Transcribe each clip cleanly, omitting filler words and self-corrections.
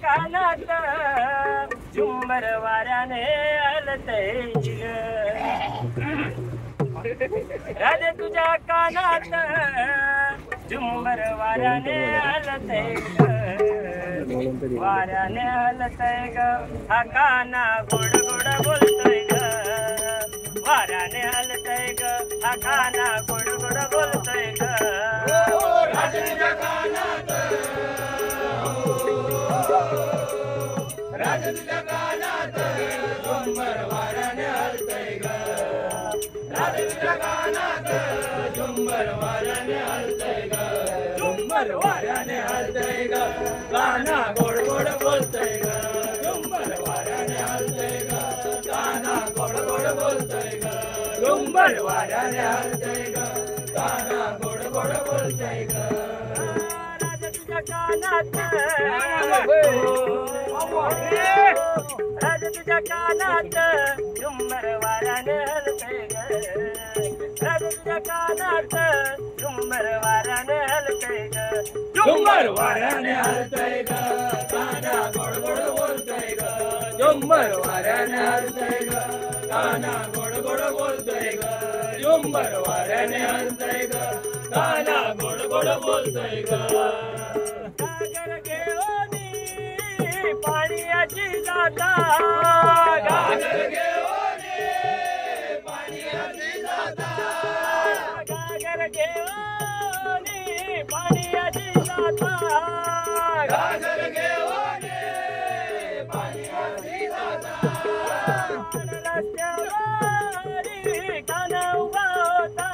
कानात झुंबर वाऱ्याने हलतय राधे तुझ्या कानात झुंबर वाऱ्याने हलतय वाऱ्याने हलतय ग हा काना गोड गोड बोलतोय ग वाऱ्याने हलतय ग हा काना गोड गोड बोलतोय ग राधे तुझ्या कानात राधे तुझ्या कानात झुंबर वाऱ्याने हलतय ग राधे तुझ्या कानात झुंबर वाऱ्याने हलतय ग झुंबर वाऱ्याने हलतय ग काना गोड गोड बोलतय ग झुंबर वाऱ्याने हलतय ग काना गोड गोड बोलतय ग झुंबर वाऱ्याने हलतय ग काना गोड गोड बोलतय ग राधे तुझ्या कानात राधे तुझ्या कानात झुंबर वाऱ्याने हलतय ग राधे तुझ्या कानात झुंबर वाऱ्याने हलतय ग झुंबर वाऱ्याने हलतय ग काना गोड गोड बोलतय ग झुंबर वाऱ्याने हलतय ग काना गोड गोड बोलतय ग झुंबर वाऱ्याने हलतय ग काना गोड गोड बोलतय ग गागर घेऊनी पाण्याची जाता गागर घेऊनी पाण्याची जाता गागर घेऊनी पाण्याची जाता गागर घेऊनी पाण्याची जाता रस्त्यावरी काना उभा होता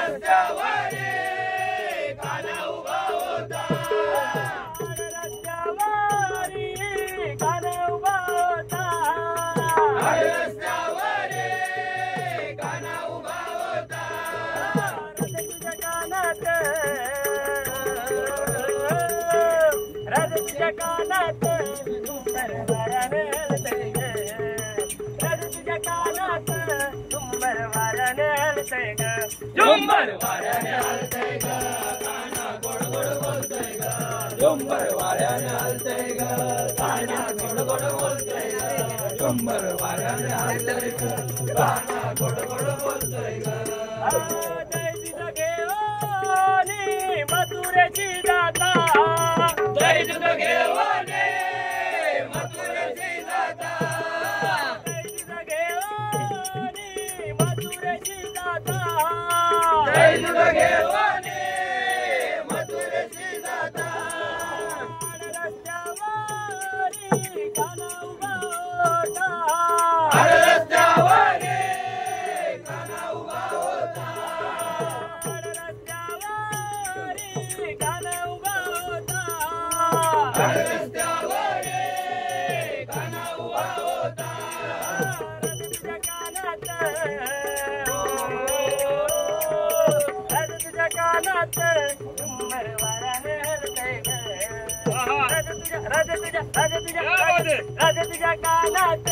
रस्त्यावरी काना उभा होता रस्त्यावरी काना उभा होता रस्त्यावरी काना उभा होता राधे तुझ्या कानात राधे तुझ्या कानात झुंबर वाऱ्याने हलतय ग राधे तुझ्या कानात झुंबर वाऱ्याने हलतय ग झुंबर वाऱ्याने हलतय ग काना गोड गोड बोलतय ग झुंबर वाऱ्याने हलतय ग काना गोड गोड बोलतय ग झुंबर वाऱ्याने हलतय ग काना गोड गोड बोलतय ग दैजी घेऊनी मथुरेची जाता दैजी घेऊनी मथुरेची जाता दैजी घेऊनी मथुरेची जाता दैजी घेऊनी मथुरेची जाता रस्त्यावरी काना उभा होता रस्त्यावरी काना उभा होता रस्त्यावरी काना उभा होता रस्त्यावरी काना उभा होता राधे तुझ्या कानात राधे तुझ्या कानात झुंबर वाऱ्याने हलतय ग राधे तुझ्या कानात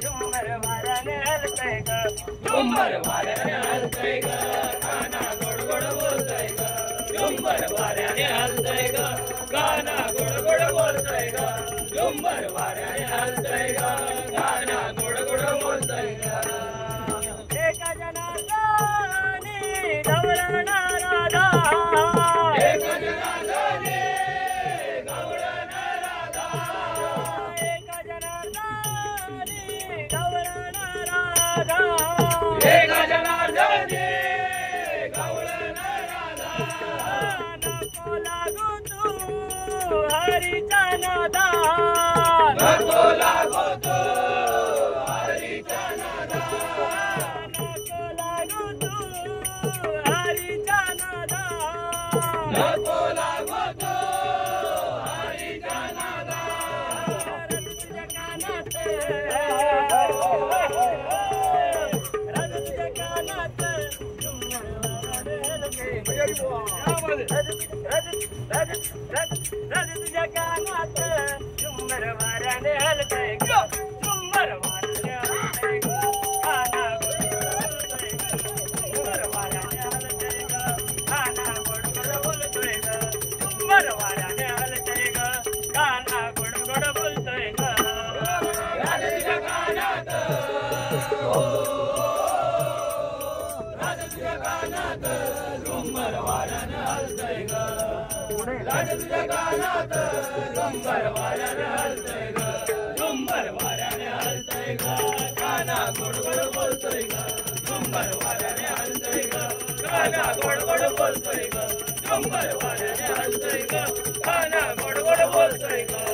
झुंबर वाऱ्याने हलतय ग झुंबर वाऱ्याने हलतय ग काना गोड गोड बोलतय ग झुंबर वाऱ्याने हलतय ग काना गोड गोड बोलतय ग झुंबर वाऱ्याने हलतय ग काना गोड गोड बोलतय ग एका जनार्दनी गवळणा राधा एका जनार्दनी गवळणा राधा एका जनार्दनी गवळणा राधा एका जनार्दनी गवळणा राधा नको लागू तू हरीचा नादा नको लागू तू हरीचा नादा नको लागू तू हरीचा नादा नको लागू तू हरीचा नादा राधे तुझ्या कानात राधे तुझ्या कानात झुंबर वाऱ्याने हलतय ग राधे तुझ्या कानात झुंबर वाऱ्याने हलतय ग झुंबर वाऱ्याने हलतय ग काना झुंबर वाऱ्याने हलतय ग काना गोड गोड बोलतोय ग झुंबर वाऱ्याने हलतय ग काना राजा तुझ्या कानात झुंबर वाऱ्यानं हलतंय ग राजा तुझ्या कानात झुंबर वाऱ्यानं हलतंय ग झुंबर वाऱ्याने हलतंय ग काना गोड गोड बोलतोय ग झुंबर वाऱ्याने हलतंय ग काना गोड गोड बोलतोय ग झुंबर वाऱ्याने हलतंय ग काना गोड गोड बोलतोय ग